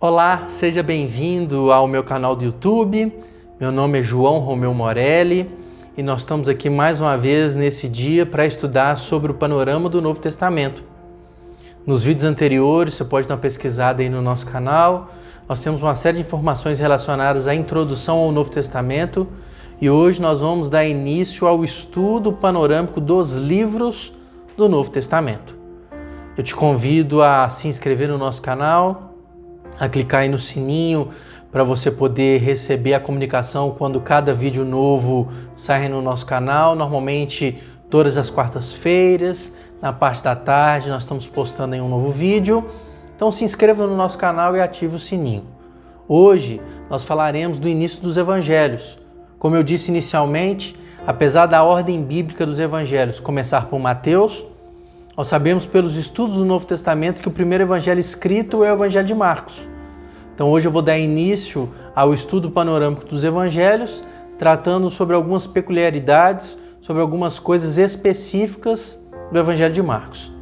Olá, seja bem-vindo ao meu canal do YouTube. Meu nome é João Romeu Morelli e nós estamos aqui mais uma vez nesse dia para estudar sobre o panorama do Novo Testamento. Nos vídeos anteriores, você pode dar uma pesquisada aí no nosso canal. Nós temos uma série de informações relacionadas à introdução ao Novo Testamento e hoje nós vamos dar início ao estudo panorâmico dos livros do Novo Testamento. Eu te convido a se inscrever no nosso canal, a clicar aí no sininho para você poder receber a comunicação quando cada vídeo novo sai no nosso canal. Normalmente todas as quartas-feiras, na parte da tarde, nós estamos postando aí um novo vídeo. Então se inscreva no nosso canal e ative o sininho. Hoje nós falaremos do início dos evangelhos. Como eu disse inicialmente, apesar da ordem bíblica dos evangelhos começar por Mateus, nós sabemos pelos estudos do Novo Testamento que o primeiro evangelho escrito é o Evangelho de Marcos. Então hoje eu vou dar início ao estudo panorâmico dos evangelhos, tratando sobre algumas peculiaridades, sobre algumas coisas específicas do Evangelho de Marcos.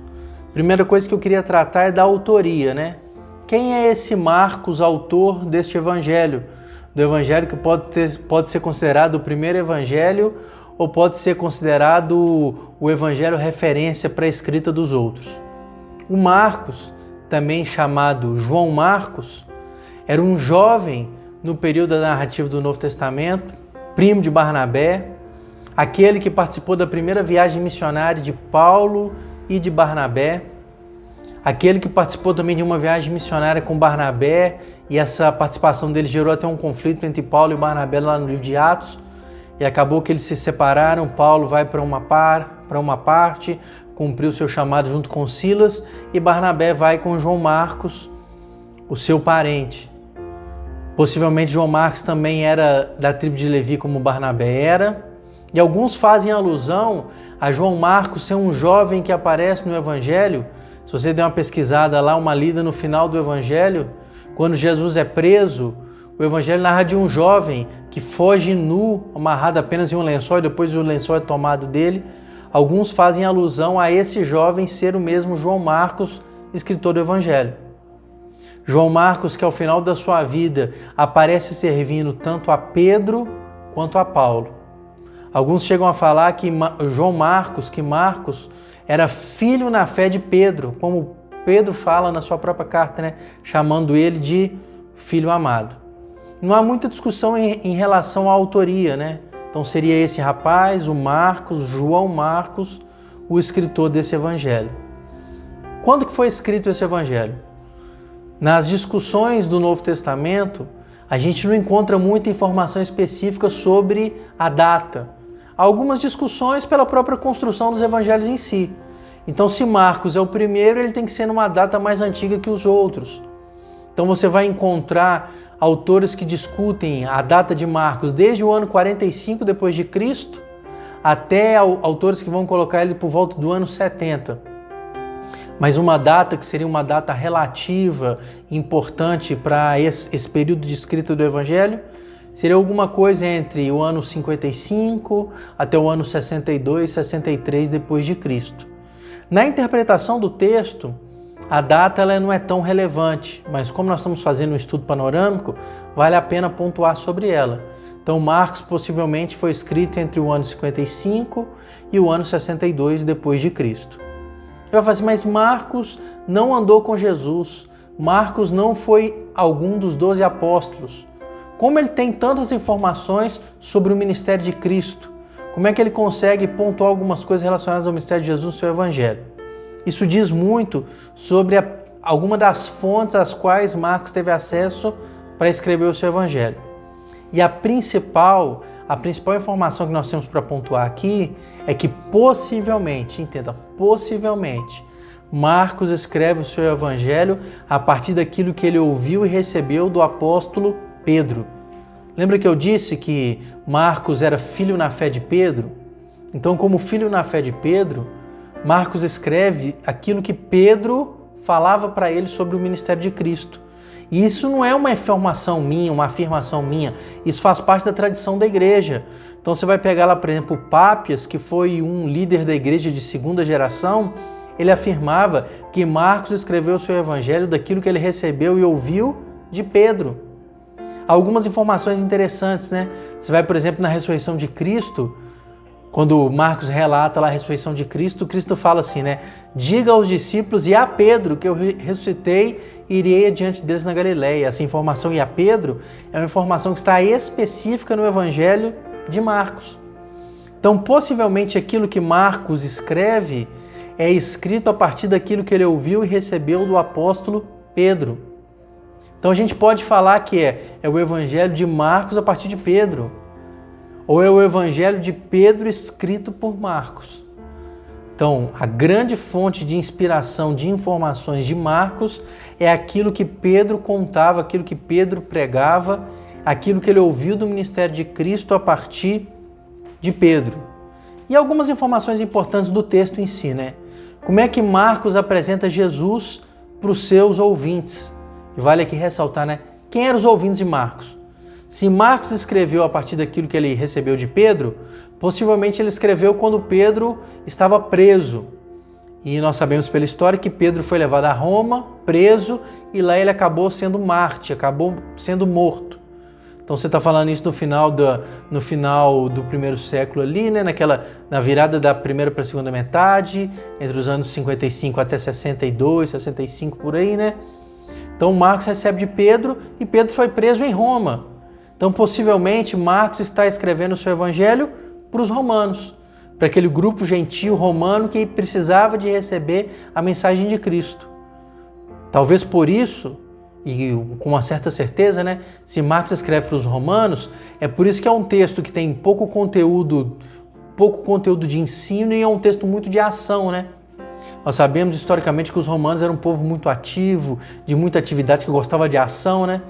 Primeira coisa que eu queria tratar é da autoria, né? Quem é esse Marcos, autor deste evangelho? Do evangelho que pode ser considerado o primeiro evangelho ou pode ser considerado o evangelho referência para a escrita dos outros. O Marcos, também chamado João Marcos, era um jovem no período da narrativa do Novo Testamento, primo de Barnabé, aquele que participou da primeira viagem missionária de Paulo e de Barnabé, aquele que participou também de uma viagem missionária com Barnabé, e essa participação dele gerou até um conflito entre Paulo e Barnabé lá no livro de Atos, e acabou que eles se separaram. Paulo vai para uma parte, cumpriu o seu chamado junto com Silas, e Barnabé vai com João Marcos, o seu parente. Possivelmente João Marcos também era da tribo de Levi como Barnabé era, e alguns fazem alusão a João Marcos ser um jovem que aparece no Evangelho. Se você der uma pesquisada lá, uma lida no final do Evangelho, quando Jesus é preso, o Evangelho narra de um jovem que foge nu, amarrado apenas em um lençol, e depois o lençol é tomado dele. Alguns fazem alusão a esse jovem ser o mesmo João Marcos, escritor do Evangelho. João Marcos, que ao final da sua vida aparece servindo tanto a Pedro quanto a Paulo. Alguns chegam a falar que Marcos era filho na fé de Pedro, como Pedro fala na sua própria carta, né? Chamando ele de filho amado. Não há muita discussão em relação à autoria, né? Então seria esse rapaz, o Marcos, João Marcos, o escritor desse evangelho. Quando que foi escrito esse evangelho? Nas discussões do Novo Testamento, a gente não encontra muita informação específica sobre a data. Há algumas discussões pela própria construção dos evangelhos em si. Então, se Marcos é o primeiro, ele tem que ser numa data mais antiga que os outros. Então você vai encontrar autores que discutem a data de Marcos desde o ano 45 depois de Cristo até autores que vão colocar ele por volta do ano 70. Mas uma data que seria uma data relativa, importante para esse período de escrita do Evangelho, seria alguma coisa entre o ano 55 até o ano 62, 63 depois de Cristo. Na interpretação do texto, a data ela não é tão relevante, mas como nós estamos fazendo um estudo panorâmico, vale a pena pontuar sobre ela. Então Marcos possivelmente foi escrito entre o ano 55 e o ano 62 depois de Cristo. Eu vou falar assim, mas Marcos não andou com Jesus, Marcos não foi algum dos 12 apóstolos. Como ele tem tantas informações sobre o ministério de Cristo? Como é que ele consegue pontuar algumas coisas relacionadas ao ministério de Jesus no seu evangelho? Isso diz muito sobre alguma das fontes às quais Marcos teve acesso para escrever o seu evangelho. E a principal informação que nós temos para pontuar aqui é que possivelmente, entenda, possivelmente, Marcos escreve o seu evangelho a partir daquilo que ele ouviu e recebeu do apóstolo Pedro. Lembra que eu disse que Marcos era filho na fé de Pedro? Então, como filho na fé de Pedro, Marcos escreve aquilo que Pedro falava para ele sobre o ministério de Cristo. E isso não é uma informação minha, uma afirmação minha, isso faz parte da tradição da igreja. Então você vai pegar lá, por exemplo, Pápias, que foi um líder da igreja de segunda geração, ele afirmava que Marcos escreveu o seu evangelho daquilo que ele recebeu e ouviu de Pedro. Algumas informações interessantes, né? Você vai, por exemplo, na ressurreição de Cristo, quando Marcos relata lá a ressurreição de Cristo, Cristo fala assim, né? Diga aos discípulos e a Pedro que eu ressuscitei e irei adiante deles na Galileia. Essa informação e a Pedro é uma informação que está específica no Evangelho de Marcos. Então, possivelmente aquilo que Marcos escreve é escrito a partir daquilo que ele ouviu e recebeu do apóstolo Pedro. Então a gente pode falar que é o Evangelho de Marcos a partir de Pedro, ou é o Evangelho de Pedro escrito por Marcos. Então, a grande fonte de inspiração de informações de Marcos é aquilo que Pedro contava, aquilo que Pedro pregava, aquilo que ele ouviu do ministério de Cristo a partir de Pedro. E algumas informações importantes do texto em si, né? Como é que Marcos apresenta Jesus para os seus ouvintes? E vale aqui ressaltar, né? Quem eram os ouvintes de Marcos? Se Marcos escreveu a partir daquilo que ele recebeu de Pedro, possivelmente ele escreveu quando Pedro estava preso. E nós sabemos pela história que Pedro foi levado a Roma, preso, e lá ele acabou sendo mártir, acabou sendo morto. Então você está falando isso no final do primeiro século ali, né? Na virada da primeira para a segunda metade, entre os anos 55 até 62, 65 por aí, né? Então Marcos recebe de Pedro e Pedro foi preso em Roma. Então possivelmente Marcos está escrevendo o seu evangelho para os romanos, para aquele grupo gentil romano que precisava de receber a mensagem de Cristo. Talvez por isso, e com uma certa certeza, né, se Marcos escreve para os romanos, é por isso que é um texto que tem pouco conteúdo de ensino e é um texto muito de ação, né? Nós sabemos historicamente que os romanos eram um povo muito ativo, de muita atividade, que gostava de ação, né?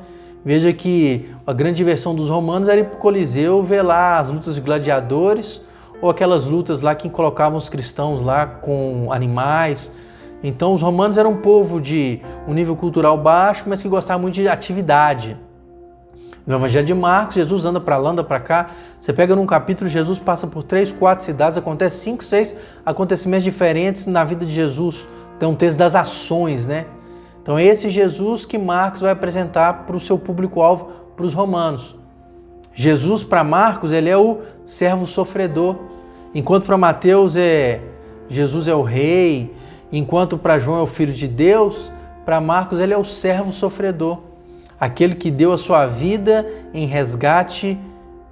Veja que a grande diversão dos romanos era ir para o Coliseu ver lá as lutas de gladiadores ou aquelas lutas lá que colocavam os cristãos lá com animais. Então os romanos eram um povo de um nível cultural baixo, mas que gostava muito de atividade. No Evangelho de Marcos, Jesus anda para lá, anda para cá. Você pega num capítulo, Jesus passa por 3, 4 cidades, acontece 5, 6 acontecimentos diferentes na vida de Jesus. Tem um texto das ações, né? Então é esse Jesus que Marcos vai apresentar para o seu público-alvo, para os romanos. Jesus, para Marcos, ele é o servo sofredor. Enquanto para Mateus Jesus é o rei, enquanto para João é o filho de Deus, para Marcos ele é o servo sofredor. Aquele que deu a sua vida em resgate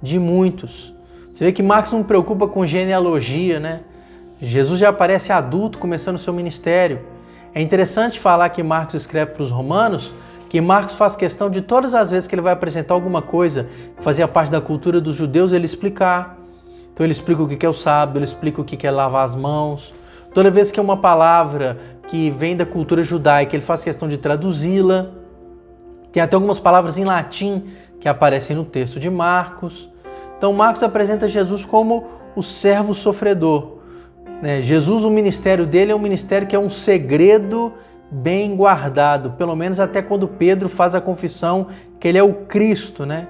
de muitos. Você vê que Marcos não preocupa com genealogia, né? Jesus já aparece adulto, começando o seu ministério. É interessante falar que Marcos escreve para os romanos, que Marcos faz questão de todas as vezes que ele vai apresentar alguma coisa que fazia parte da cultura dos judeus, ele explicar. Então ele explica o que é o sábado, ele explica o que é lavar as mãos. Toda vez que é uma palavra que vem da cultura judaica, ele faz questão de traduzi-la. Tem até algumas palavras em latim que aparecem no texto de Marcos. Então Marcos apresenta Jesus como o servo sofredor. Jesus, o ministério dele é um ministério que é um segredo bem guardado, pelo menos até quando Pedro faz a confissão que ele é o Cristo, né?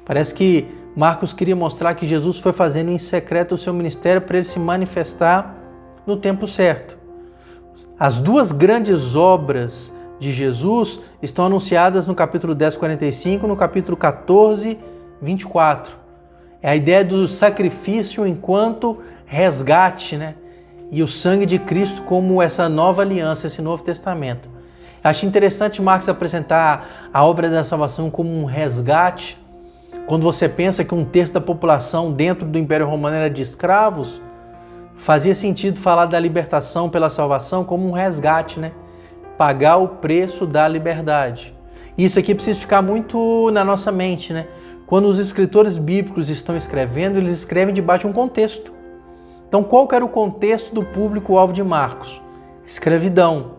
Parece que Marcos queria mostrar que Jesus foi fazendo em secreto o seu ministério para ele se manifestar no tempo certo. As duas grandes obras de Jesus estão anunciadas no capítulo 10, 45, no capítulo 14, 24. É a ideia do sacrifício enquanto resgate, né? E o sangue de Cristo como essa nova aliança, esse novo testamento. Acho interessante Marcos apresentar a obra da salvação como um resgate. Quando você pensa que um terço da população dentro do Império Romano era de escravos, fazia sentido falar da libertação pela salvação como um resgate, né? Pagar o preço da liberdade. Isso aqui precisa ficar muito na nossa mente, né? Quando os escritores bíblicos estão escrevendo, eles escrevem debaixo de um contexto. Então, qual que era o contexto do público-alvo de Marcos? Escravidão.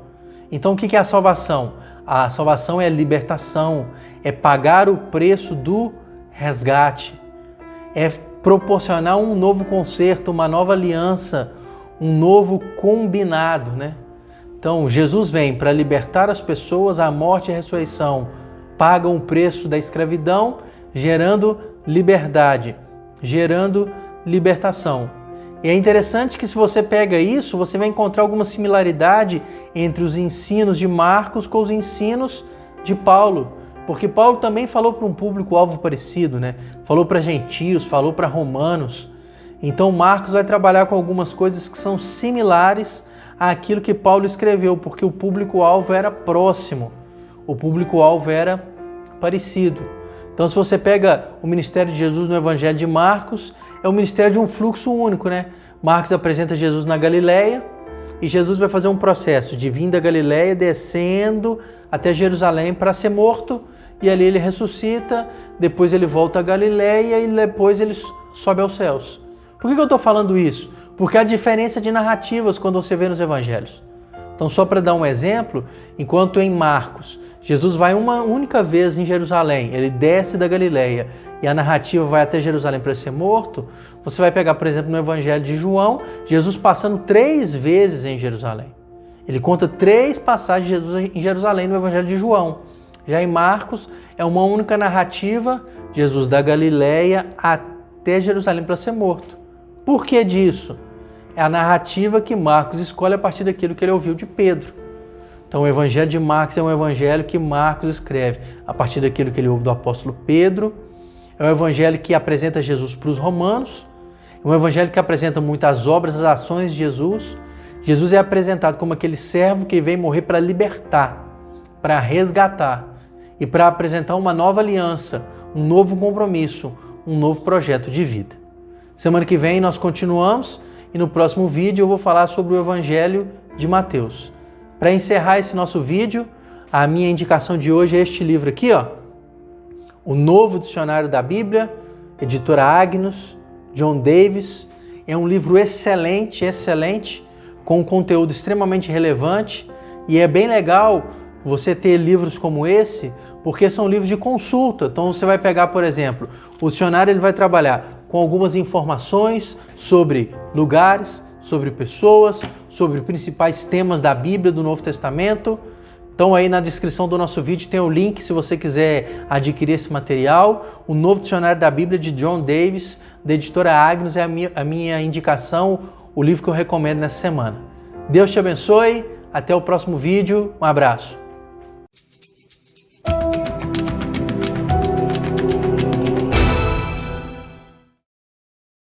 Então, o que é a salvação? A salvação é libertação, é pagar o preço do resgate, é proporcionar um novo concerto, uma nova aliança, um novo combinado, né? Então, Jesus vem para libertar as pessoas, a morte e a ressurreição pagam o preço da escravidão, gerando liberdade, gerando libertação. E é interessante que se você pega isso, você vai encontrar alguma similaridade entre os ensinos de Marcos com os ensinos de Paulo. Porque Paulo também falou para um público-alvo parecido, né? Falou para gentios, falou para romanos. Então Marcos vai trabalhar com algumas coisas que são similares àquilo que Paulo escreveu, porque o público-alvo era próximo, o público-alvo era parecido. Então, se você pega o ministério de Jesus no Evangelho de Marcos, é o ministério de um fluxo único, né? Marcos apresenta Jesus na Galileia e Jesus vai fazer um processo de vir da Galileia, descendo até Jerusalém para ser morto, e ali ele ressuscita, depois ele volta a Galileia e depois ele sobe aos céus. Por que eu estou falando isso? Porque há diferença de narrativas quando você vê nos evangelhos. Então, só para dar um exemplo, enquanto em Marcos, Jesus vai uma única vez em Jerusalém, ele desce da Galileia e a narrativa vai até Jerusalém para ser morto, você vai pegar, por exemplo, no Evangelho de João, Jesus passando 3 vezes em Jerusalém. Ele conta 3 passagens de Jesus em Jerusalém no Evangelho de João. Já em Marcos, é uma única narrativa, Jesus da Galileia até Jerusalém para ser morto. Por que disso? É a narrativa que Marcos escolhe a partir daquilo que ele ouviu de Pedro. Então o Evangelho de Marcos é um evangelho que Marcos escreve a partir daquilo que ele ouve do apóstolo Pedro. É um evangelho que apresenta Jesus para os romanos. É um evangelho que apresenta muitas obras, as ações de Jesus. Jesus é apresentado como aquele servo que veio morrer para libertar, para resgatar e para apresentar uma nova aliança, um novo compromisso, um novo projeto de vida. Semana que vem nós continuamos e no próximo vídeo eu vou falar sobre o Evangelho de Mateus. Para encerrar esse nosso vídeo, a minha indicação de hoje é este livro aqui, ó, O Novo Dicionário da Bíblia, editora Agnus, John Davis. É um livro excelente, com um conteúdo extremamente relevante, e é bem legal você ter livros como esse, porque são livros de consulta. Então você vai pegar, por exemplo, o dicionário ele vai trabalhar com algumas informações sobre lugares, sobre pessoas, sobre principais temas da Bíblia, do Novo Testamento. Então aí na descrição do nosso vídeo tem o link se você quiser adquirir esse material. O Novo Dicionário da Bíblia de John Davis, da editora Agnus, é a minha indicação, o livro que eu recomendo nessa semana. Deus te abençoe, até o próximo vídeo, um abraço.